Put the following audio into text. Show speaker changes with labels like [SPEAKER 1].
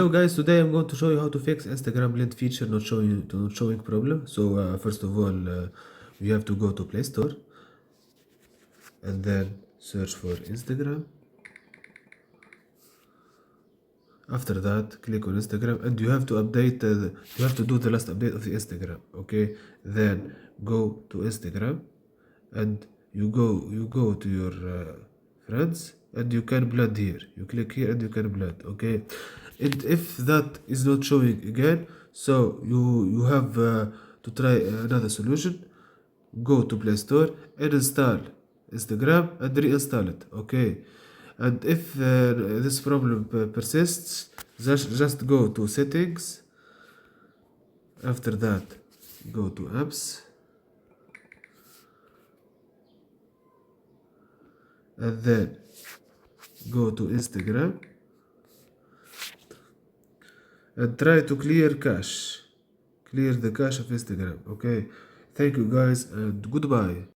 [SPEAKER 1] Hello guys, today I'm going to show you how to fix Instagram blend feature not showing problem. So first of all, you have to go to Play Store and then search for Instagram. After that, click on Instagram and you have to update. You have to do the last update of the Instagram. Okay, then go to Instagram and you go to your friends and you can blend here. You click here and you can blend. Okay, and if that is not showing again, so you have to try another solution. Go to Play Store and install Instagram and reinstall it. Okay, and if this problem persists, just go to settings. After that, go to apps and then go to Instagram and try to clear the cache of Instagram. Okay, thank you guys and goodbye.